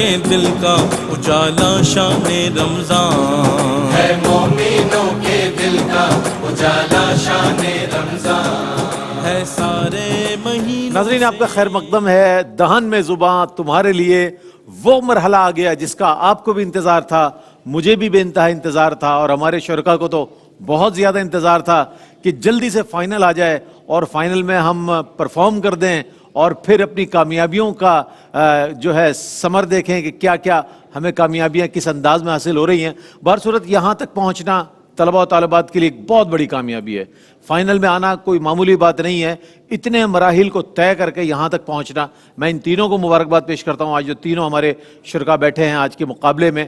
کے دل کا اجالا شان رمضان، ہے مومنوں کے دل کا اجالا شان رمضان، ہے سارے مہینوں ناظرین آپ کا خیر مقدم ہے. دہن میں زباں تمہارے لیے وہ مرحلہ آ گیا جس کا آپ کو بھی انتظار تھا، مجھے بھی بے انتہا انتظار تھا، اور ہمارے شرکا کو تو بہت زیادہ انتظار تھا کہ جلدی سے فائنل آ جائے اور فائنل میں ہم پرفارم کر دیں اور پھر اپنی کامیابیوں کا جو ہے ثمر دیکھیں کہ کیا کیا ہمیں کامیابیاں کس انداز میں حاصل ہو رہی ہیں. بہرصورت یہاں تک پہنچنا طلباء و طالبات کے لیے ایک بہت بڑی کامیابی ہے. فائنل میں آنا کوئی معمولی بات نہیں ہے. اتنے مراحل کو طے کر کے یہاں تک پہنچنا، میں ان تینوں کو مبارکباد پیش کرتا ہوں. آج جو تینوں ہمارے شرکا بیٹھے ہیں آج کے مقابلے میں،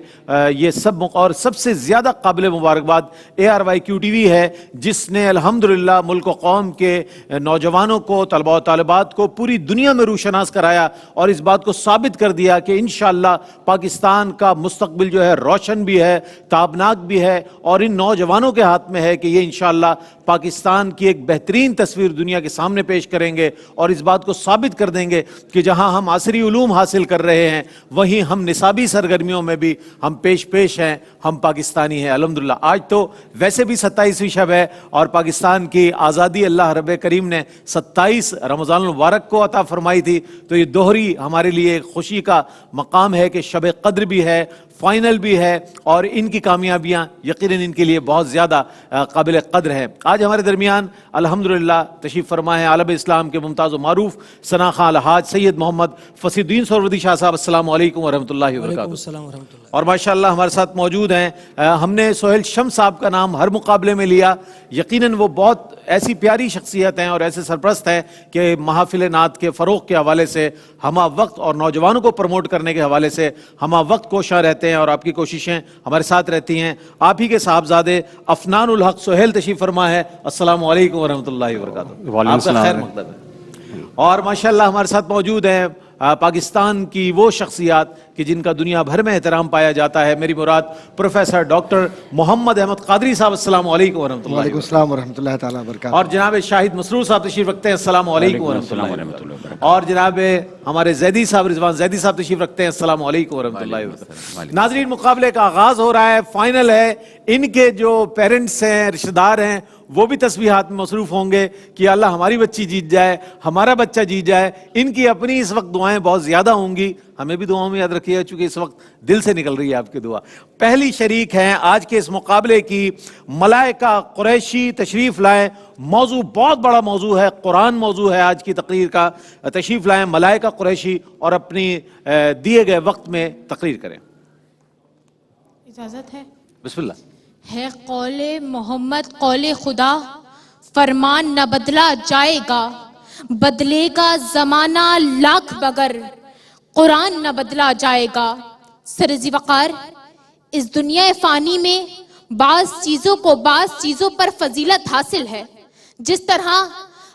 یہ سب اور سب سے زیادہ قابل مبارکباد ARYQ-TV ہے، جس نے الحمدللہ ملک و قوم کے نوجوانوں کو، طلباء و طالبات کو پوری دنیا میں روشناس کرایا اور اس بات کو ثابت کر دیا کہ انشاءاللہ پاکستان کا مستقبل جو ہے روشن بھی ہے، تابناک بھی ہے، اور ان نوجوانوں کے ہاتھ میں ہے کہ یہ انشاءاللہ پاکستان کی ایک بہترین تصویر دنیا کے سامنے پیش کریں گے اور اس بات کو ثابت کر دیں گے کہ جہاں ہم عصری علوم حاصل کر رہے ہیں وہیں ہم نصابی سرگرمیوں میں بھی ہم پیش ہیں، ہم پاکستانی ہیں الحمدللہ. آج تو ویسے بھی 27ویں شب ہے اور پاکستان کی آزادی اللہ رب کریم نے 27 رمضان المبارک کو عطا فرمائی تھی، تو یہ دوہری ہمارے لیے خوشی کا مقام ہے کہ شب قدر بھی ہے، فائنل بھی ہے، اور ان کی کامیابیاں یقیناً ان کے لیے بہت زیادہ قابل قدر ہیں. آج ہمارے درمیان الحمدللہ تشریف فرما ہے عالم اسلام کے ممتاز و معروف ثنا خواں الحاج سید محمد فصیح الدین سہروردی شاہ صاحب. السلام علیکم ورحمۃ اللہ وبرکاتہ. السلام ورحمۃ اللہ. اور ماشاءاللہ ہمارے ساتھ موجود ہیں، ہم نے سہیل شمس صاحب کا نام ہر مقابلے میں لیا. یقیناً وہ بہت ایسی پیاری شخصیت ہیں اور ایسے سرپرست ہیں کہ محافل نعت کے فروغ کے حوالے سے ہمہ وقت اور نوجوانوں کو پروموٹ کرنے کے حوالے سے ہمہ وقت کوشاں رہتے ہیں، اور آپ کی کوششیں ہمارے ساتھ رہتی ہیں. آپ ہی کے صاحبزادے افنان الحق سہیل تشریف فرما ہے. السلام علیکم ورحمۃ اللہ وبرکاتہ. آپ کا خیر مقدم ہے. اور ماشاءاللہ ہمارے ساتھ موجود ہیں پاکستان کی وہ شخصیات کہ جن کا دنیا بھر میں احترام پایا جاتا ہے. میری مراد پروفیسر ڈاکٹر محمد احمد قادری صاحب. السلام علیکم ورحمۃ اللہ. وعلیکم السلام ورحمۃ اللہ تعالیٰ وبرکاتہ. اور جناب شاہد مسرور صاحب تشریف رکھتے ہیں. السلام علیکم ورحمۃ اللہ وبرکاتہ. اور جناب ہمارے زیدی صاحب رضوان زیدی صاحب تشریف رکھتے ہیں. السلام علیکم ورحمۃ اللہ وبرکاتہ. ناظرین مقابلے کا آغاز ہو رہا ہے، فائنل ہے. ان کے جو پیرنٹس ہیں، رشتہ دار ہیں، وہ بھی تسبیحات میں مصروف ہوں گے کہ اللہ ہماری بچی جیت جائے، ہمارا بچہ جیت جائے. ان کی اپنی اس وقت دعائیں بہت زیادہ ہوں گی، ہمیں بھی دعاؤں میں یاد رکھیے گا چونکہ اس وقت دل سے نکل رہی ہے آپ کی دعا. پہلی شریک ہیں آج کے اس مقابلے کی ملائکہ قریشی. تشریف لائیں. موضوع بہت بڑا موضوع ہے، قرآن موضوع ہے آج کی تقریر کا. تشریف لائیں ملائکہ قریشی اور اپنی دیے گئے وقت میں تقریر کریں. اجازت ہے؟ بسم اللہ. ہے قول محمد قول خدا، فرمان نہ بدلا جائے گا، بدلے گا زمانہ لاکھ بگر، قرآن نہ بدلا جائے گا. سرزی وقار، اس دنیا فانی میں بعض چیزوں کو بعض چیزوں پر فضیلت حاصل ہے. جس طرح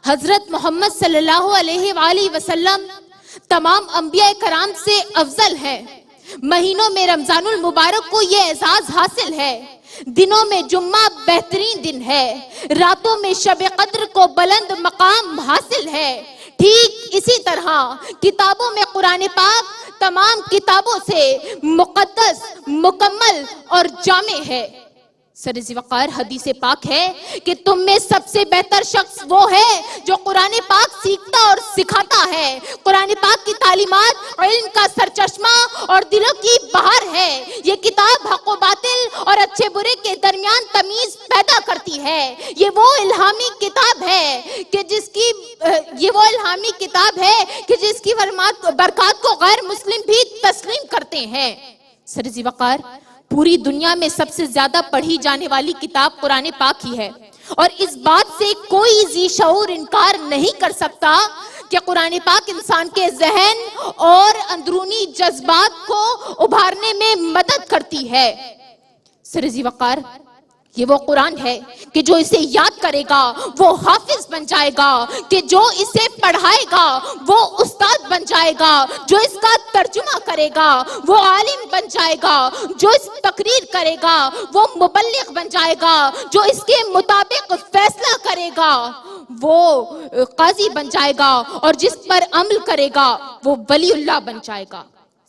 حضرت محمد صلی اللہ علیہ وآلہ وسلم تمام انبیاء کرام سے افضل ہے. مہینوں میں رمضان المبارک کو یہ اعزاز حاصل ہے. دنوں میں جمعہ بہترین دن ہے، راتوں میں شب قدر کو بلند مقام حاصل ہے. ٹھیک اسی طرح کتابوں میں قرآن پاک تمام کتابوں سے مقدس، مکمل اور جامع ہے. سرزی وقار، حدیث پاک ہے کہ تم میں سب سے بہتر شخص وہ ہے جو قرآن پاک سیکھتا اور سکھاتا ہے. قرآن پاک کی تعلیمات علم کا سرچشمہ اور دلوں کی بہار ہے. یہ کتاب حق و باطل اور اچھے برے کے درمیان تمیز پیدا کرتی ہے. یہ وہ الہامی کتاب ہے کہ جس کی برکات کو غیر مسلم بھی تسلیم کرتے ہیں. سرزی وقار، پوری دنیا میں سب سے زیادہ پڑھی جانے والی کتاب قرآن پاک ہی ہے، اور اس بات سے کوئی ذی شعور انکار نہیں کر سکتا کہ قرآن پاک انسان کے ذہن اور اندرونی جذبات کو ابھارنے میں مدد کرتی ہے. سرزی وقار، یہ وہ قرآن ہے کہ جو اسے یاد کرے گا وہ حافظ بن جائے گا، کہ جو اسے پڑھائے گا وہ استاد بن جائے گا، جو اس کا ترجمہ کرے گا وہ عالم بن جائے گا، جو اس تقریر کرے گا وہ مبلغ بن جائے گا، جو اس کے مطابق فیصلہ کرے گا وہ قاضی بن جائے گا، اور جس پر عمل کرے گا وہ ولی اللہ بن جائے گا.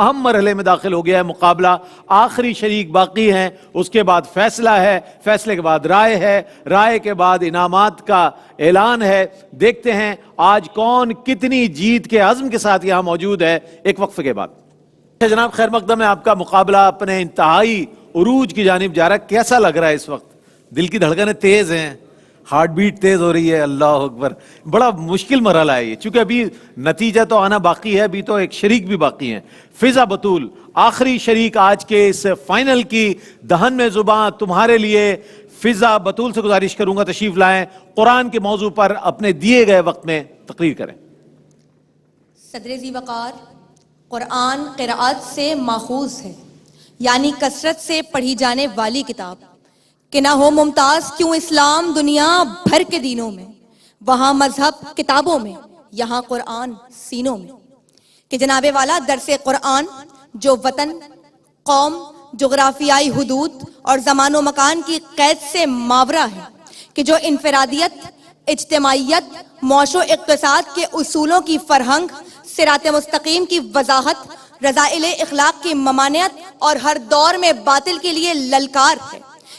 اہم مرحلے میں داخل ہو گیا ہے مقابلہ. آخری شریک باقی ہیں, اس کے بعد فیصلہ ہے, فیصلے کے بعد رائے ہے, رائے کے بعد انعامات کا اعلان ہے. دیکھتے ہیں آج کون کتنی جیت کے عزم کے ساتھ یہاں موجود ہے ایک وقفے کے بعد. جناب خیر مقدم ہے, آپ کا مقابلہ اپنے انتہائی عروج کی جانب جا رہا ہے. کیسا لگ رہا ہے اس وقت؟ دل کی دھڑکنیں تیز ہیں, ہارٹ بیٹ تیز ہو رہی ہے. اللہ اکبر, بڑا مشکل مرحلہ ہے یہ, چونکہ ابھی نتیجہ تو آنا باقی ہے, ابھی تو ایک شریک بھی باقی ہیں. فضا بطول آخری شریک آج کے اس فائنل کی دہن میں زباں تمہارے لیے. فضا بطول سے گزارش کروں گا تشریف لائیں, قرآن کے موضوع پر اپنے دیے گئے وقت میں تقریر کریں. صدر ذی وقار, قرآن قرآت سے ماخوذ ہے, یعنی کثرت سے پڑھی جانے والی کتاب. کہ نہ ہو ممتاز کیوں اسلام دنیا بھر کے دینوں میں, وہاں مذہب کتابوں میں, یہاں قرآن سینوں میں. کہ جناب والا درس قرآن جو وطن, قوم, جغرافیائی حدود اور زمان و مکان کی قید سے ماورا ہے, کہ جو انفرادیت, اجتماعیت, معاش و اقتصاد کے اصولوں کی فرہنگ, صراط مستقیم کی وضاحت, رذائل اخلاق کی ممانعت اور ہر دور میں باطل کے لیے للکار ہے.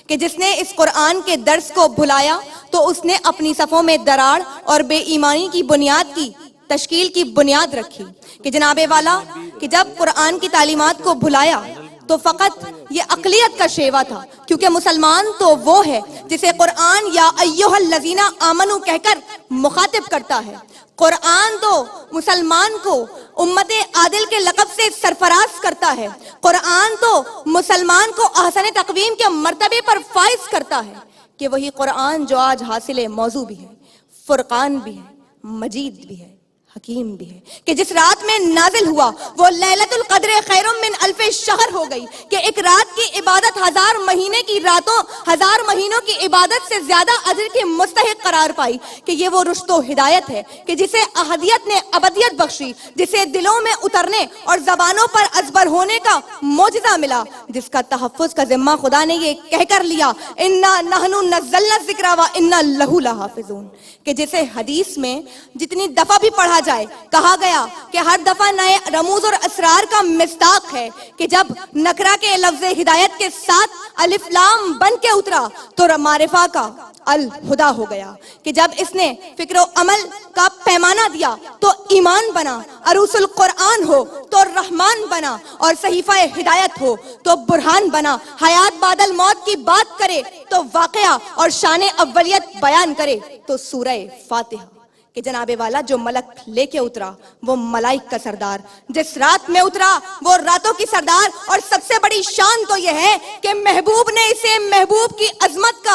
کہ جس نے اس قرآن کے درس کو بھلایا تو اس نے اپنی صفوں میں دراڑ اور بے ایمانی کی بنیاد کی تشکیل کی بنیاد رکھی. کہ جناب والا کہ جب قرآن کی تعلیمات کو بھلایا تو فقط یہ اقلیت کا شیوا تھا, کیونکہ مسلمان تو وہ ہے جسے قرآن یا ایھا الذین آمنو کہہ کر مخاطب کرتا ہے. قرآن تو مسلمان کو امت عادل کے لقب سے سرفراز کرتا ہے. قرآن تو مسلمان کو احسن تقویم کے مرتبے پر فائز کرتا ہے. کہ وہی قرآن جو آج حاصل موضوع بھی ہے, فرقان بھی ہے, مجید بھی ہے, حکیم بھی ہے. کہ جس رات میں نازل ہوا وہ لیلۃ القدر خیر من الف شہر ہو گئی. کہ ایک رات کی عبادت 1000 مہینے کی راتوں, 1000 مہینوں کی عبادت سے زیادہ اجر کی مستحق قرار پائی. کہ یہ وہ رشد و ہدایت ہے کہ جسے احدیت نے ابدیت بخشی, جسے دلوں میں اترنے اور زبانوں پر ازبر ہونے کا معجزہ ملا, جس کا تحفظ کا ذمہ خدا نے یہ کہہ کر لیا انا نحن نزلنا الذکر وانا لہ لحافظون. کہ جسے حدیث میں جتنی دفعہ بھی پڑھا جائے کہا گیا کہ ہر دفعہ نئے رموز اور اسرار کا مصداق ہے. کہ جب نکرہ کے لفظ ہدایت کے ساتھ الف لام بن کے اترا تو معرفہ کا الہدا ہو گیا. کہ جب اس نے فکر و عمل کا پیمانہ دیا تو ایمان بنا, عروس القرآن ہو تو رحمان بنا, اور صحیفہ ہدایت ہو تو برہان بنا, حیات بعد الموت کی بات کرے تو واقعہ, اور شان اولیت بیان کرے تو سورہ فاتحہ. کہ جناب والا جو ملک لے کے اترا وہ ملائک کا سردار, جس رات میں اترا وہ راتوں کی سردار. اور سب سے بڑی شان تو یہ ہے کہ محبوب نے اسے محبوب کی عظمت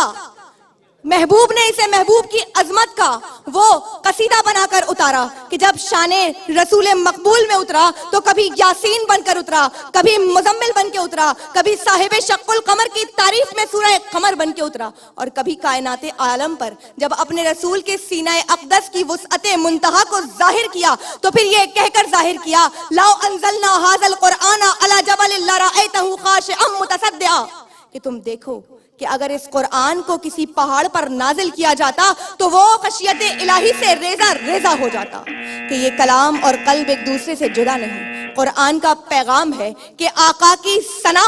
کا وہ قصیدہ بنا کر اتارا. کہ جب شان رسول مقبول میں اترا تو کبھی یاسین بن کر اترا, کبھی مزمل بن کے اترا, کبھی صاحب شق القمر کی تعریف میں سورہ قمر بن کے اترا, اور کبھی کائنات عالم پر جب اپنے رسول کے سینہ اقدس کی وسعت منتہا کو ظاہر کیا تو پھر یہ کہہ کر ظاہر کیا لو انزلنا ھذا القرآن علی جبل لرأیتہ خاشعا متصدعا. کہ تم دیکھو کہ اگر اس قرآن کو کسی پہاڑ پر نازل کیا جاتا تو وہ خشیت الہی سے ریزہ ریزہ ہو جاتا. کہ یہ کلام اور قلب ایک دوسرے سے جدا نہیں. قرآن کا پیغام ہے کہ آقا کی ثنا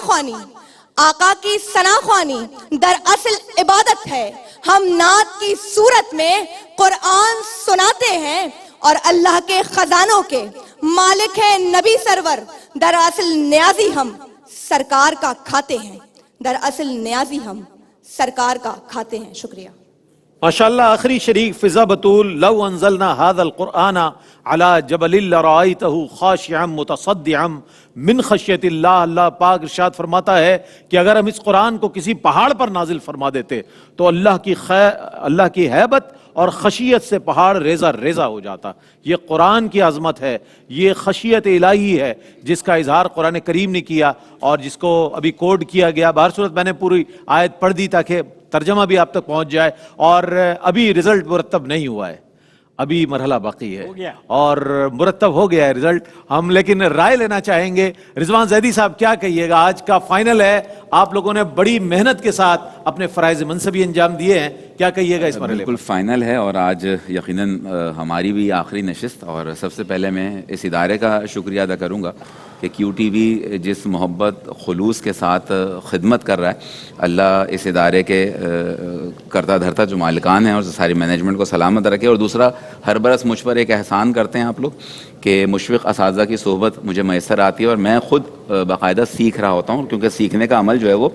خوانی دراصل عبادت ہے. ہم نعت کی صورت میں قرآن سناتے ہیں اور اللہ کے خزانوں کے مالک ہیں نبی سرور. دراصل نیازی ہم سرکار کا کھاتے ہیں. شکریہ. ماشاءاللہ آخری شریک فضا بطول, لو انزلنا هذا القرآن على جبل لرأيته خاشعا متصدعا من خشیت اللہ. اللہ پاک ارشاد فرماتا ہے کہ اگر ہم اس قرآن کو کسی پہاڑ پر نازل فرما دیتے تو اللہ کی ہیبت اور خشیت سے پہاڑ ریزہ ریزہ ہو جاتا. یہ قرآن کی عظمت ہے, یہ خشیت الہی ہے جس کا اظہار قرآن کریم نے کیا اور جس کو ابھی کوڈ کیا گیا. بہر صورت میں نے پوری آیت پڑھ دی تاکہ ترجمہ بھی آپ تک پہنچ جائے, اور ابھی رزلٹ مرتب نہیں ہوا ہے, ابھی مرحلہ باقی ہے اور مرتب ہو گیا ہے رزلٹ. ہم لیکن رائے لینا چاہیں گے. رضوان زیدی صاحب کیا کہیے گا؟ آج کا فائنل ہے, آپ لوگوں نے بڑی محنت کے ساتھ اپنے فرائض منصبی انجام دیے ہیں, کیا کہیے گا اس مرحلے؟ بالکل فائنل ہے اور آج یقیناً ہماری بھی آخری نشست, اور سب سے پہلے میں اس ادارے کا شکریہ ادا کروں گا کہ کیو ٹی وی جس محبت خلوص کے ساتھ خدمت کر رہا ہے، اللہ اس ادارے کے کرتا دھرتا جو مالکان ہیں اور ساری مینجمنٹ کو سلامت رکھے. اور دوسرا، ہر برس مجھ پر ایک احسان کرتے ہیں آپ لوگ کہ مشفق اساتذہ کی صحبت مجھے میسر آتی ہے اور میں خود باقاعدہ سیکھ رہا ہوتا ہوں، کیونکہ سیکھنے کا عمل جو ہے وہ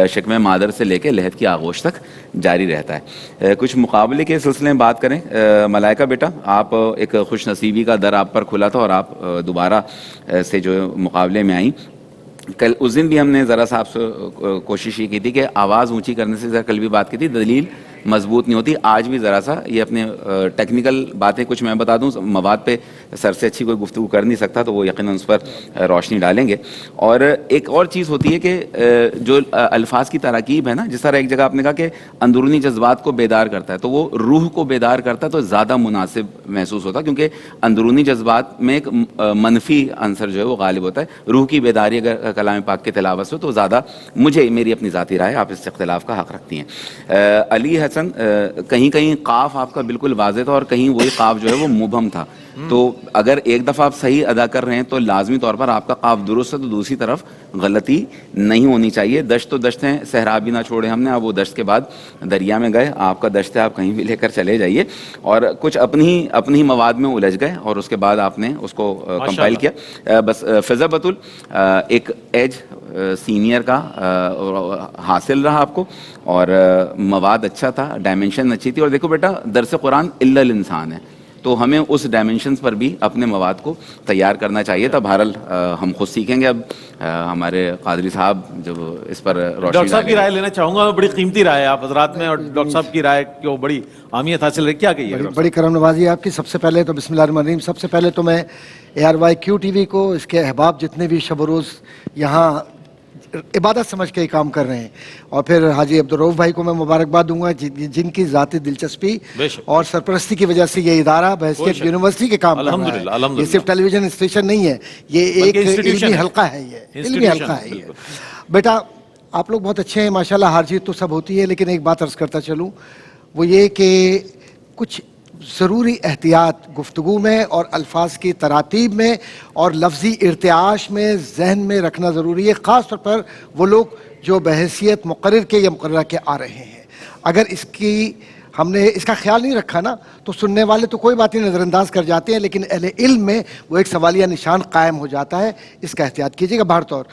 شکم مادر سے لے کے لحد کی آغوش تک جاری رہتا ہے. کچھ مقابلے کے سلسلے میں بات کریں. ملائکہ بیٹا، آپ ایک خوش نصیبی کا در آپ پر کھلا تھا اور آپ دوبارہ سے جو مقابلے میں آئیں. کل اس دن بھی ہم نے ذرا سا آپ سے کوشش یہ کی تھی کہ آواز اونچی کرنے سے ذرا کل بھی بات کی تھی، دلیل مضبوط نہیں ہوتی. آج بھی ذرا سا یہ اپنے ٹیکنیکل باتیں کچھ میں بتا دوں، مواد پہ سر سے اچھی کوئی گفتگو کر نہیں سکتا، تو وہ یقیناً اس پر روشنی ڈالیں گے. اور ایک اور چیز ہوتی ہے کہ جو الفاظ کی تراکیب ہے نا، جس طرح ایک جگہ آپ نے کہا کہ اندرونی جذبات کو بیدار کرتا ہے، تو وہ روح کو بیدار کرتا ہے تو زیادہ مناسب محسوس ہوتا ہے، کیونکہ اندرونی جذبات میں ایک منفی عنصر جو ہے وہ غالب ہوتا ہے. روح کی بیداری اگر کلام پاک کی تلاوت سے تو زیادہ، مجھے میری اپنی ذاتی رائے، آپ اس اختلاف کا حق رکھتی ہیں. علی حسن، کہیں کہیں قاف آپ کا بالکل واضح تھا اور کہیں وہی قاف جو ہے وہ مبہم تھا، تو اگر ایک دفعہ آپ صحیح ادا کر رہے ہیں تو لازمی طور پر آپ کا قاف درست ہے، تو دوسری طرف غلطی نہیں ہونی چاہیے. دشت تو دشت ہیں، صحرا بھی نہ چھوڑے ہم نے. اب وہ دشت کے بعد دریا میں گئے، آپ کا دشت ہے، آپ کہیں بھی لے کر چلے جائیے. اور کچھ اپنی مواد میں الجھ گئے اور اس کے بعد آپ نے اس کو کمپائل کیا. بس فضا بتول، ایک ایج سینئر کا حاصل رہا آپ کو، اور مواد اچھا تھا، ڈائمنشن اچھی تھی. اور دیکھو بیٹا، درس قرآن الا الانسان ہے، تو ہمیں اس ڈائمنشنز پر بھی اپنے مواد کو تیار کرنا چاہیے تھا. بہرحال ہم خود سیکھیں گے. اب ہمارے قادری صاحب جب اس پر روشنی ڈاکٹر صاحب کی رائے لینا چاہوں گا. بڑی قیمتی رائے آپ حضرات میں، اور ڈاکٹر صاحب کی رائے کی بڑی اہمیت حاصل ہے. کیا کہیے؟ بڑی کرم نوازی آپ کی. سب سے پہلے تو بسم اللہ الرحمن الرحیم، سب سے پہلے تو میں ARY کیو ٹی وی کو، اس کے احباب جتنے بھی شب و روز یہاں عبادت سمجھ کے کام کر رہے ہیں، اور پھر حاجی عبدالرؤف بھائی کو میں مبارکباد دوں گا جن کی ذاتی دلچسپی اور سرپرستی کی وجہ سے یہ ادارہ بحیثیت یونیورسٹی کے کام کر رہا ہے. یہ صرف ٹیلی ویژن اسٹیشن نہیں ہے، یہ ایک علمی حلقہ ہے. یہ علمی حلقہ ہے. یہ بیٹا آپ لوگ بہت اچھے ہیں ماشاءاللہ. ہار جیت تو سب ہوتی ہے، لیکن ایک بات عرض کرتا چلوں، وہ یہ کہ کچھ ضروری احتیاط گفتگو میں اور الفاظ کی تراتیب میں اور لفظی ارتعاش میں ذہن میں رکھنا ضروری ہے، خاص طور پر وہ لوگ جو بحیثیت مقرر کے یا مقررہ کے آ رہے ہیں. اگر ہم نے اس کا خیال نہیں رکھا نا، تو سننے والے تو کوئی بات نہیں نظر انداز کر جاتے ہیں، لیکن اہل علم میں وہ ایک سوالیہ نشان قائم ہو جاتا ہے. اس کا احتیاط کیجیے گا. بہر طور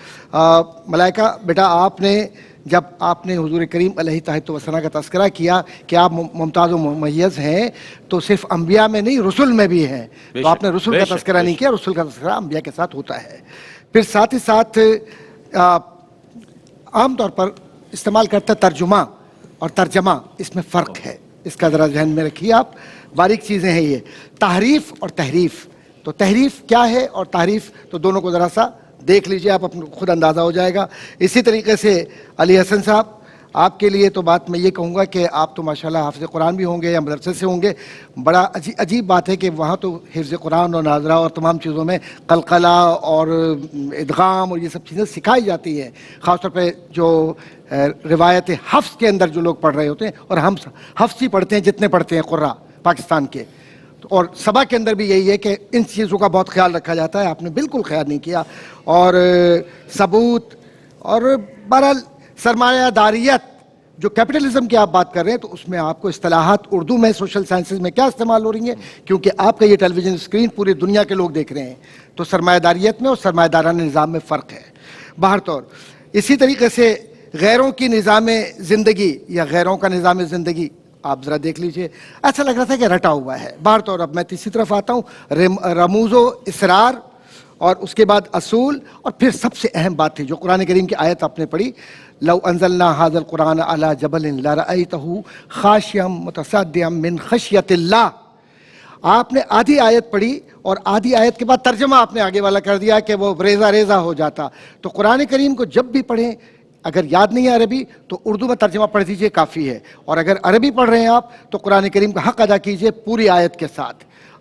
ملائکہ بیٹا، جب آپ نے حضور کریم علیہ تحیۃ وسلام کا تذکرہ کیا کہ آپ ممتاز و ممیز ہیں، تو صرف انبیاء میں نہیں رسل میں بھی ہیں. تو آپ نے رسل کا تذکرہ نہیں کیا، رسل کا تذکرہ انبیاء کے ساتھ ہوتا ہے. پھر ساتھ ہی ساتھ عام طور پر استعمال کرتا ترجمہ اور ترجمہ، اس میں فرق ہے، اس کا ذرا ذہن میں رکھیے آپ. باریک چیزیں ہیں یہ، تحریف اور تحریف. تو تحریف کیا ہے اور تحریف، تو دونوں کو ذرا سا دیکھ لیجئے، آپ خود اندازہ ہو جائے گا. اسی طریقے سے علی حسن صاحب، آپ کے لیے تو بات میں یہ کہوں گا کہ آپ تو ماشاءاللہ حافظ قرآن بھی ہوں گے یا مدرسے سے ہوں گے. بڑا عجیب بات ہے کہ وہاں تو حفظ قرآن اور ناظرہ اور تمام چیزوں میں قلقلہ اور ادغام اور یہ سب چیزیں سکھائی جاتی ہیں، خاص طور پہ جو روایت حفظ کے اندر جو لوگ پڑھ رہے ہوتے ہیں. اور ہم حفظ ہی پڑھتے ہیں جتنے پڑھتے ہیں قراء پاکستان کے. اور سبا کے اندر بھی یہی ہے کہ ان چیزوں کا بہت خیال رکھا جاتا ہے. آپ نے بالکل خیال نہیں کیا. اور ثبوت اور بہرحال سرمایہ داریت، جو کیپٹلزم کی آپ بات کر رہے ہیں، تو اس میں آپ کو اصطلاحات اردو میں سوشل سائنسز میں کیا استعمال ہو رہی ہیں، کیونکہ آپ کا یہ ٹیلی ویژن اسکرین پوری دنیا کے لوگ دیکھ رہے ہیں. تو سرمایہ داریت میں اور سرمایہ دارانہ نظام میں فرق ہے. بہر طور اسی طریقے سے غیروں کی نظام زندگی یا غیروں کا نظام زندگی آپ ذرا دیکھ لیجئے، ایسا لگ رہا تھا کہ رٹا ہوا ہے. بہر طور اب میں تیسری طرف آتا ہوں، رموز و اسرار، اور اس کے بعد اصول، اور پھر سب سے اہم بات تھی جو قرآن کریم کی آیت آپ نے پڑھی، لو انزلنا هذا القرآن على جبل لرأيته خاشعا متصدعا من خشیۃ اللہ. آپ نے آدھی آیت پڑھی اور آدھی آیت کے بعد ترجمہ آپ نے آگے والا کر دیا کہ وہ ریزہ ریزہ ہو جاتا. تو قرآن کریم کو جب بھی پڑھیں، اگر یاد نہیں ہے عربی تو اردو میں ترجمہ پڑھ دیجئے، کافی ہے. اور اگر عربی پڑھ رہے ہیں آپ تو قرآن کریم کا حق ادا کیجئے پوری آیت کے ساتھ.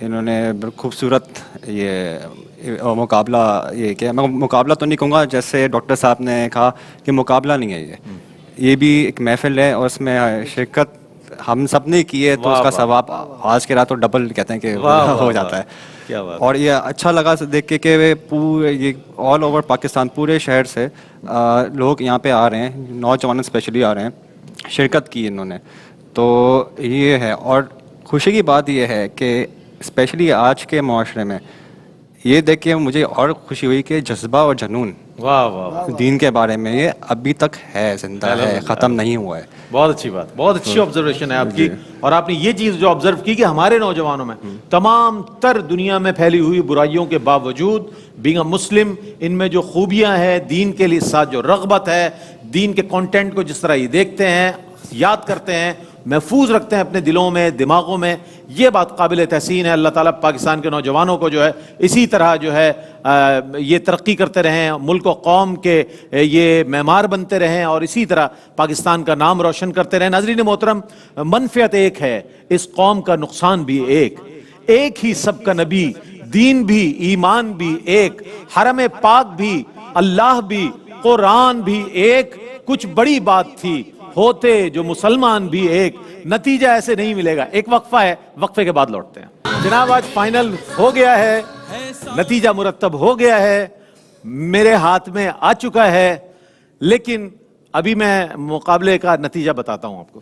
انہوں نے خوبصورت یہ مقابلہ یہ کیا، میں مقابلہ تو نہیں کہوں گا، جیسے ڈاکٹر صاحب نے کہا کہ مقابلہ نہیں ہے، یہ بھی ایک محفل ہے اور اس میں شرکت ہم سب نے کی ہے تو اس کا ثواب آج کے رات تو ڈبل کہتے ہیں کہ ہو جاتا ہے. اور یہ اچھا لگا دیکھ کے کہ پورے یہ آل اوور پاکستان پورے شہر سے لوگ یہاں پہ آ رہے ہیں، نوجوان اسپیشلی آ رہے ہیں، شرکت کی انہوں نے. تو یہ ہے، اور خوشی کی بات یہ ہے کہ اسپیشلی آج کے معاشرے میں یہ دیکھ کے مجھے اور خوشی ہوئی کہ جذبہ اور جنون دین کے بارے میں یہ ابھی تک ہے، زندہ ہے، ختم نہیں ہوا ہے. بہت اچھی بات، بہت اچھی آبزرویشن ہے آپ کی. اور آپ نے یہ چیز جو آبزرو کی کہ ہمارے نوجوانوں میں تمام تر دنیا میں پھیلی ہوئی برائیوں کے باوجود بینگ اے مسلم ان میں جو خوبیاں ہیں، دین کے لیے ساتھ جو رغبت ہے، دین کے کانٹینٹ کو جس طرح یہ دیکھتے ہیں، یاد کرتے ہیں، محفوظ رکھتے ہیں اپنے دلوں میں، دماغوں میں، یہ بات قابل تحسین ہے. اللہ تعالیٰ پاکستان کے نوجوانوں کو جو ہے اسی طرح جو ہے یہ ترقی کرتے رہیں، ملک و قوم کے یہ معمار بنتے رہیں اور اسی طرح پاکستان کا نام روشن کرتے رہیں. ناظرین محترم، منفعت ایک ہے، اس قوم کا نقصان بھی ایک ہی سب کا نبی، دین بھی، ایمان بھی ایک، حرم پاک بھی، اللہ بھی، قرآن بھی ایک. کچھ بڑی بات تھی، ہوتے جو مسلمان بھی ایک، نتیجہ ایسے نہیں ملے گا. ایک وقفہ ہے، وقفے کے بعد لوٹتے ہیں. جناب آج فائنل ہو گیا ہے، نتیجہ مرتب ہو گیا ہے، میرے ہاتھ میں آ چکا ہے، لیکن ابھی میں مقابلے کا نتیجہ بتاتا ہوں آپ کو،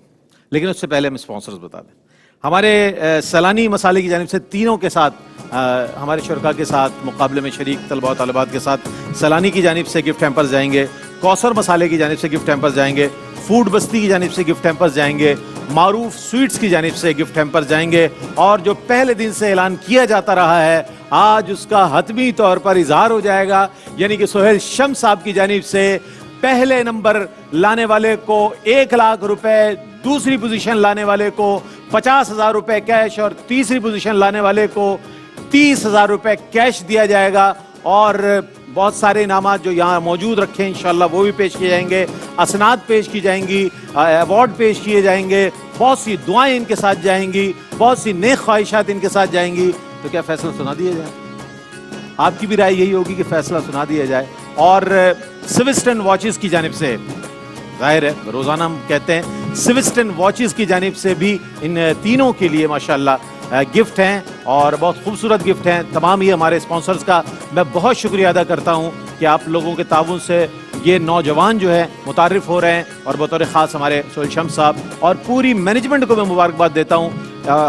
لیکن اس سے پہلے ہم اسپانسرز بتا دیں. ہمارے سیلانی مسالے کی جانب سے تینوں کے ساتھ، ہمارے شرکاء کے ساتھ مقابلے میں شریک طلباء و طالبات کے ساتھ سیلانی کی جانب سے گفٹ ہیمپرز جائیں گے، کوثر مسالے کی جانب سے گفٹ ہیمپرز جائیں گے، فوڈ بستی کی جانب سے گفٹ ہیمپرز جائیں گے، معروف سویٹس کی جانب سے گفٹ ہیمپرز جائیں گے. اور جو پہلے دن سے اعلان کیا جاتا رہا ہے آج اس کا حتمی طور پر اظہار ہو جائے گا، یعنی کہ سہیل شمس صاحب کی جانب سے پہلے نمبر لانے والے کو 1,00,000 روپے، دوسری پوزیشن لانے والے کو 50,000 روپے کیش اور تیسری پوزیشن لانے والے کو 30,000 روپے کیش دیا جائے گا. اور بہت سارے انعامات جو یہاں موجود رکھے ہیں انشاءاللہ وہ بھی پیش کیے جائیں گے، اسناد پیش کی جائیں گی، ایوارڈ پیش کیے جائیں گے، بہت سی دعائیں ان کے ساتھ جائیں گی، بہت سی نیک خواہشات ان کے ساتھ جائیں گی. تو کیا فیصلہ سنا دیا جائے؟ آپ کی بھی رائے یہی ہوگی کہ فیصلہ سنا دیا جائے. اور سوسٹن واچز کی جانب سے، ظاہر ہے روزانہ ہم کہتے ہیں، سوسٹن واچز کی جانب سے بھی ان تینوں کے لیے ماشاءاللہ گفٹ ہیں اور بہت خوبصورت گفٹ ہیں. تمام ہی ہمارے اسپانسرز کا میں بہت شکریہ ادا کرتا ہوں کہ آپ لوگوں کے تعاون سے یہ نوجوان جو ہے متعارف ہو رہے ہیں، اور بطور خاص ہمارے سہیل شمس صاحب اور پوری مینجمنٹ کو میں مبارکباد دیتا ہوں.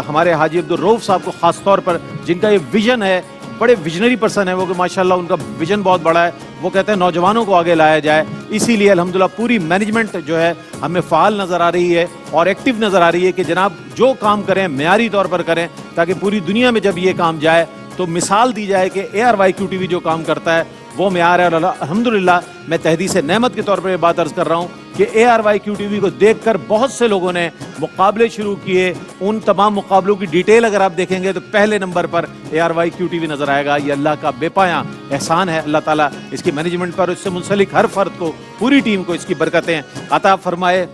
ہمارے حاجی عبدالرؤف صاحب کو خاص طور پر، جن کا یہ ویژن ہے، بڑے ویژنری پرسن ہے وہ، کہ ماشاءاللہ ان کا ویژن بہت بڑا ہے. وہ کہتے ہیں نوجوانوں کو آگے لایا جائے، اسی لیے الحمدللہ پوری مینجمنٹ جو ہے ہمیں فعال نظر آ رہی ہے اور ایکٹیو نظر آ رہی ہے کہ جناب جو کام کریں معیاری طور پر کریں، تاکہ پوری دنیا میں جب یہ کام جائے تو مثال دی جائے کہ ARYQ TV جو کام کرتا ہے وہ معیار ہے. اور الحمدللہ میں تحدیث نعمت کے طور پر یہ بات عرض کر رہا ہوں کہ ARYQ TV کو دیکھ کر بہت سے لوگوں نے مقابلے شروع کیے. ان تمام مقابلوں کی ڈیٹیل اگر آپ دیکھیں گے تو پہلے نمبر پر ARYQ TV نظر آئے گا. یہ اللہ کا بے پایاں احسان ہے. اللہ تعالیٰ اس کی مینجمنٹ پر، اس سے منسلک ہر فرد کو، پوری ٹیم کو اس کی برکتیں عطا فرمائے.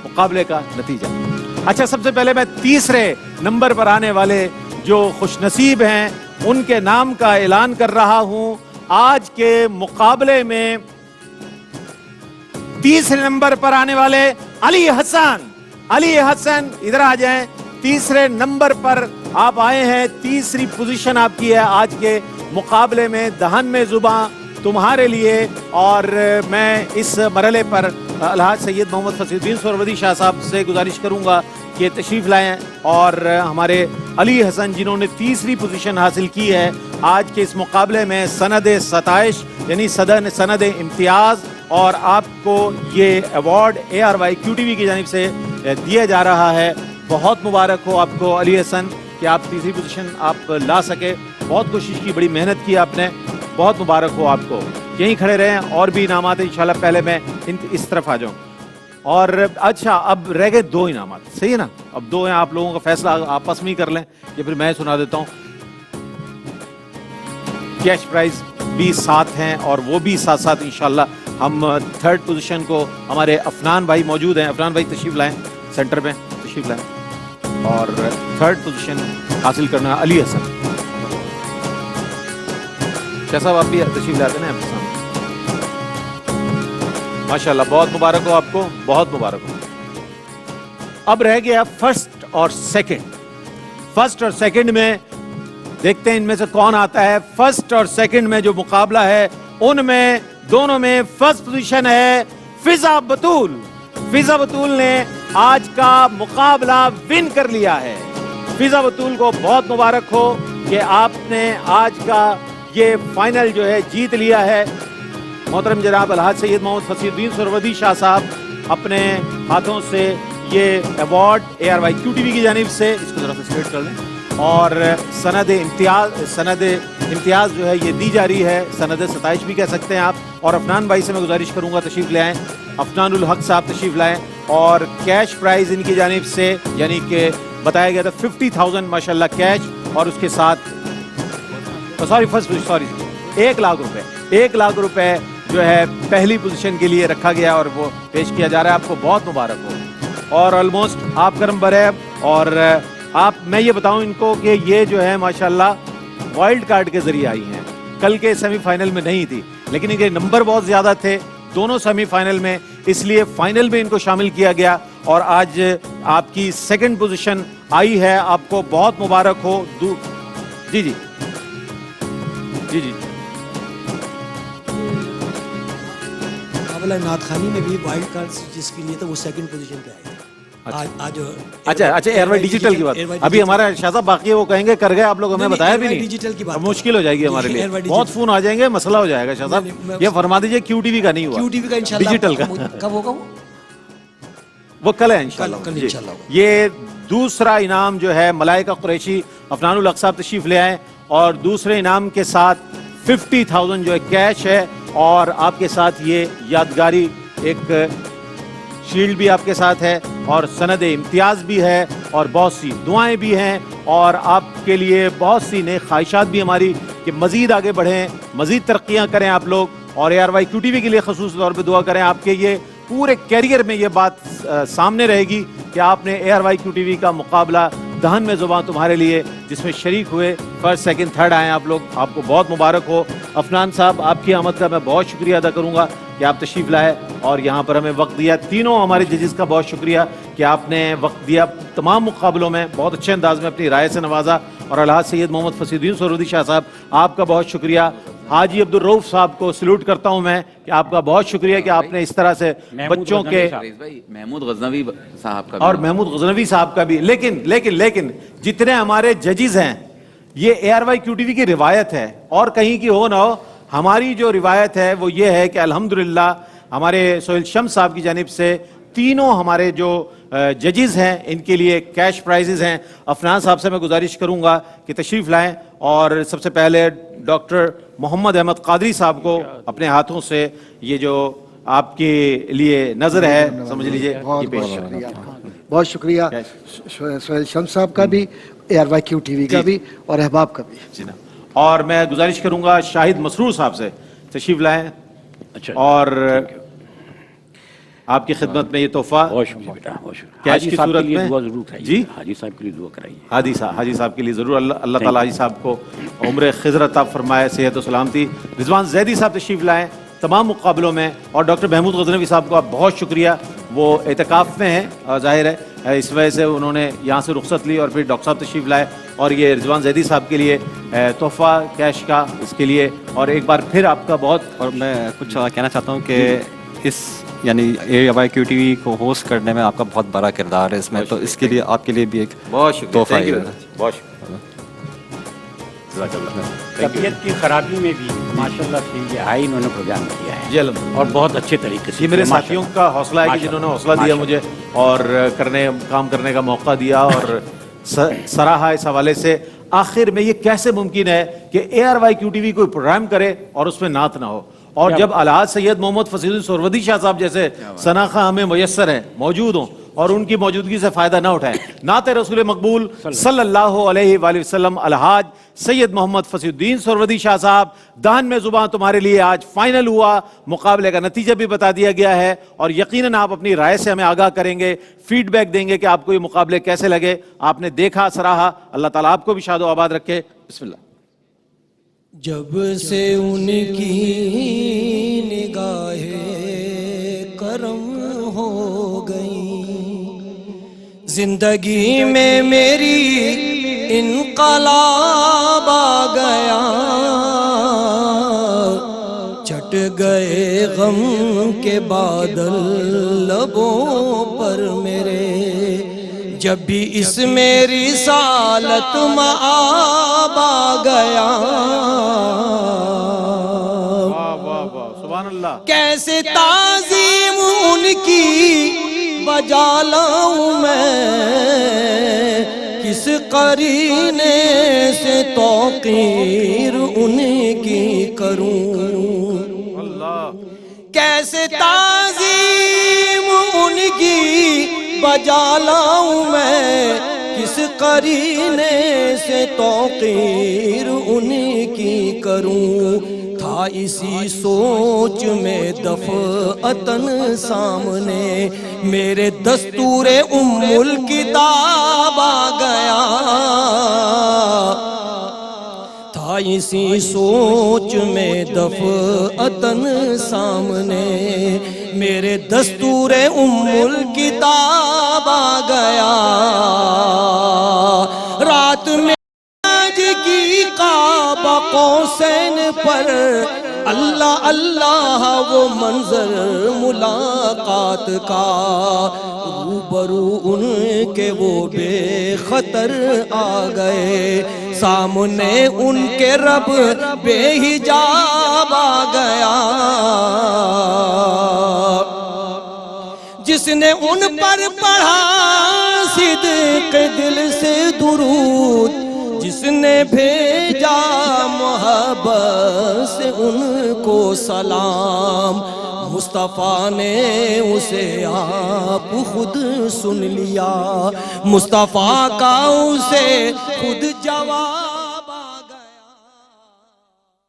مقابلے کا نتیجہ، اچھا سب سے پہلے میں تیسرے نمبر پر آنے والے جو خوش نصیب ہیں ان کے نام کا اعلان کر رہا ہوں. آج کے مقابلے میں تیسرے نمبر پر آنے والے علی حسن ادھر آ جائیں. تیسرے نمبر پر آپ آئے ہیں، تیسری پوزیشن آپ کی ہے آج کے مقابلے میں. دہن میں زباں تمہارے لیے. اور میں اس مرحلے پر الحاج سید محمد فصیح الدین سہروردی شاہ صاحب سے گزارش کروں گا کہ تشریف لائیں اور ہمارے علی حسن جنہوں نے تیسری پوزیشن حاصل کی ہے آج کے اس مقابلے میں، سند ستائش یعنی سند امتیاز، اور آپ کو یہ ایوارڈ ARYQ TV کی جانب سے دیا جا رہا ہے. بہت مبارک ہو آپ کو علی حسن کہ آپ تیسری پوزیشن آپ لا سکے. بہت کوشش کی، بڑی محنت کی آپ نے. بہت مبارک ہو آپ کو. یہیں کھڑے رہیں، اور بھی انعامات ہیں انشاءاللہ. پہلے میں اس طرف آ جاؤں. اور اچھا اب رہ گئے 2 انعامات، صحیح ہے نا؟ اب 2 ہیں، آپ لوگوں کا فیصلہ آپس میں ہی کر لیں یا پھر میں سنا دیتا ہوں. کیش پرائز بھی ساتھ ہیں اور وہ بھی ساتھ ساتھ انشاءاللہ. ہم 3rd پوزیشن کو، ہمارے عفنان بھائی موجود ہیں. عفنان بھائی تشریف لائیں، سینٹر میں تشریف لائیں. اور تھرڈ پوزیشن حاصل کرنا علی حسن. شاہ صاحب آپ بھی تشریف لاتے ہیں آپ کے سامنے. ماشاءاللہ بہت مبارک ہو آپ کو, بہت مبارک ہو. اب رہ گیا فرسٹ اور سیکنڈ. فرسٹ اور سیکنڈ میں دیکھتے ہیں ان میں سے کون آتا ہے. فرسٹ اور سیکنڈ میں جو مقابلہ ہے ان میں دونوں میں فرسٹ پوزیشن ہے فضا بطول. فضا بطول نے آج کا مقابلہ ون کر لیا ہے. فضا بطول کو بہت مبارک ہو کہ آپ نے آج کا یہ فائنل جو ہے جیت لیا ہے. محترم جناب الحاج سید محمد فصیح الدین سہروردی شاہ صاحب اپنے ہاتھوں سے یہ ایوارڈ ARYQTV کی جانب سے, اس کو ذرا سا اسٹریٹ کر لیں, اور سند امتیاز جو ہے یہ دی جا رہی ہے. سند ستائش بھی کہہ سکتے ہیں آپ. اور افنان بھائی سے میں گزارش کروں گا تشریف لے آئیں. افنان الحق صاحب تشریف لائیں. اور کیش پرائز ان کی جانب سے یعنی کہ بتایا گیا تھا 50,000 ماشاءاللہ کیش, اور اس کے ساتھ 1 لاکھ روپے 1 لاکھ روپے جو ہے پہلی پوزیشن کے لیے رکھا گیا اور وہ پیش کیا جا رہا ہے. آپ کو بہت مبارک ہو. اور آلموسٹ آپ کرم بر ہے. اور آپ میں یہ بتاؤں ان کو کہ یہ جو ہے ماشاءاللہ وائلڈ کارڈ کے ذریعے آئی ہیں. کل کے سیمی فائنل میں نہیں تھی, لیکن ان کے نمبر بہت زیادہ تھے دونوں سیمی فائنل میں, اس لیے فائنل میں ان کو شامل کیا گیا. اور آج آپ کی سیکنڈ پوزیشن آئی ہے. آپ کو بہت مبارک ہو. جی جی جی جی مقابلہ نعت خوانی میں بھی وائلڈ کارڈ جس کے لیے تھا وہ سیکنڈ پوزیشن پہ آئے تھے. اچھا ARY ڈیجیٹل کی بات ابھی ہمارا شاہ صاحب باقی ہے, وہ کہیں گے کر گئے آپ لوگ, ہمیں بتایا بھی نہیں. ڈیجیٹل کی بات مشکل ہو جائے گی ہمارے لیے, بہت فون آ جائیں گے, مسئلہ ہو جائے گا. شاہ صاحب یہ فرما دیجئے QTV کا نہیں ہوا, QTV کا انشاءاللہ ڈیجیٹل کا کب ہوگا وہ کل ہے انشاءاللہ. یہ دوسرا انعام جو ہے ملائکہ قریشی افنان الحق صاحب تشریف لے آئے, اور دوسرے انعام کے ساتھ 50,000 جو ہے کیش ہے, اور آپ کے ساتھ یہ یادگاری ایک شیلڈ بھی آپ کے ساتھ ہے, اور سند امتیاز بھی ہے, اور بہت سی دعائیں بھی ہیں, اور آپ کے لیے بہت سی نئے خواہشات بھی ہماری کہ مزید آگے بڑھیں, مزید ترقیاں کریں آپ لوگ. اور ARYQTV کے لیے خصوصی طور پہ دعا کریں. آپ کے یہ پورے کیریئر میں یہ بات سامنے رہے گی کہ آپ نے ARYQTV کا مقابلہ دہن میں زباں تمہارے لیے جس میں شریک ہوئے, فرسٹ سیکنڈ تھرڈ آئے آپ لوگ. آپ کو بہت مبارک ہو. افنان صاحب آپ کی آمد کا میں بہت شکریہ ادا کروں گا کہ آپ تشریف لائے اور یہاں پر ہمیں وقت دیا. تینوں ہمارے ججز کا بہت شکریہ کہ آپ نے وقت دیا. تمام مقابلوں میں بہت اچھے انداز میں اپنی رائے سے نوازا. اور الحاج سید محمد فصیح الدین سہروردی شاہ صاحب آپ کا بہت شکریہ. حاجی عبدالرؤف صاحب کو سلوٹ کرتا ہوں میں کہ آپ کا بہت شکریہ کہ آپ نے اس طرح سے بچوں کے, محمود غزنوی صاحب کا اور محمود غزنوی صاحب کا بھی. لیکن جتنے ہمارے ججز ہیں یہ ARYQTV کی روایت ہے, اور کہیں کی ہو نہ ہو, ہماری جو روایت ہے وہ یہ ہے کہ الحمدللہ ہمارے سہیل شمس صاحب کی جانب سے تینوں ہمارے جو ججز ہیں ان کے لیے کیش پرائزز ہیں. افنان صاحب سے میں گزارش کروں گا کہ تشریف لائیں, اور سب سے پہلے ڈاکٹر محمد احمد قادری صاحب کو اپنے ہاتھوں سے یہ جو آپ کے لیے نظر ہے سمجھ لیجئے بہت شکریہ سہیل شمس صاحب کا بھی, ARYQTV کا بھی, اور احباب کا بھی. اور میں گزارش کروں گا شاہد مسرور صاحب سے تشریف لائیں. اور آپ کی خدمت میں یہ تحفہ کیش کی صورت میں جی حاجی صاحب کے لیے دعا کرائیے. حاجی صاحب کے لیے ضرور. اللہ تعالیٰ حاجی صاحب کو عمر خضر عطا فرمائے, صحت و سلامتی. رضوان زیدی صاحب تشریف لائیں تمام مقابلوں میں. اور ڈاکٹر محمود غزنوی صاحب کو آپ بہت شکریہ, وہ اعتکاف میں ہیں اور ظاہر ہے اس وجہ سے انہوں نے یہاں سے رخصت لی, اور پھر ڈاکٹر صاحب تشریف لائے. اور یہ رضوان زیدی صاحب کے لیے تحفہ کیش کا اس کے لیے. اور ایک بار پھر آپ کا بہت, اور میں کچھ کہنا چاہتا ہوں کہ اس یعنی ARYQTV کو ہوسٹ کرنے میں آپ کا بہت بڑا کردار ہے اس میں, تو اس کے لیے آپ کے لیے بھی ایک تحفہ ہے. بہت شکریہ. طبیعت کی خرابی میں بھی ماشاءاللہ سے یہ ہائی انہوں نے پروگرام کیا ہے جی الحمد, اور بہت اچھے طریقے سے. یہ میرے ساتھیوں کا حوصلہ ہے کہ جنہوں نے حوصلہ دیا مجھے اور کام کرنے کا موقع دیا اور سراہا اس حوالے سے. آخر میں یہ کیسے ممکن ہے کہ ARYQTV کوئی پروگرام کرے اور اس میں نعت نہ ہو, اور جب الحاج سید محمد فصیح الدین سہروردی شاہ صاحب جیسے شناخواں ہمیں میسر ہیں موجود ہوں, اور ان کی موجودگی سے فائدہ نہ اٹھائیں. نعت رسول مقبول صلی اللہ علیہ وآلہ وسلم الحاج سید محمد فصیح الدین سہروردی شاہ صاحب. دہن میں زباں تمہارے لیے آج فائنل ہوا. مقابلے کا نتیجہ بھی بتا دیا گیا ہے اور یقیناً آپ اپنی رائے سے ہمیں آگاہ کریں گے, فیڈ بیک دیں گے کہ آپ کو یہ مقابلے کیسے لگے. آپ نے دیکھا, سراہا, اللہ تعالیٰ آپ کو بھی شاد و آباد رکھے. بسم اللہ. جب سے ان کی نگاہ کرم ہو گئی, زندگی میں میری انقلاب آ گیا. چھٹ گئے غم کے بادل لبوں پر میرے, جب بھی اس میں رسالت مآب آ گیا. سبحان اللہ. کیسے تعظیم ان کی بجا لاؤں میں, کس قرینے سے توقیر ان کی کروں. کیسے تعظیم ان کی بجا لاؤں میں, کس قرینے سے توقیر ان کی کروں. تھا اسی سوچ میں دفعتاً سامنے میرے دستور ام الکتاب آ گیا. تھا اسی سوچ میں دفعتاً سامنے میرے دستور ام الکتاب آ گیا. رات میں آج کی قاب قوسین پر اللہ اللہ وہ منظر ملاقات کا, روبرو ان کے وہ بے خطر آ گئے. سامنے ان کے رب بے حجاب آ گیا. جس نے ان پر پڑھا صدق دل سے درود, جس نے بھیجا محبت سے ان کو سلام, مصطفیٰ نے اسے آپ خود سن لیا, مصطفیٰ کا اسے خود جواب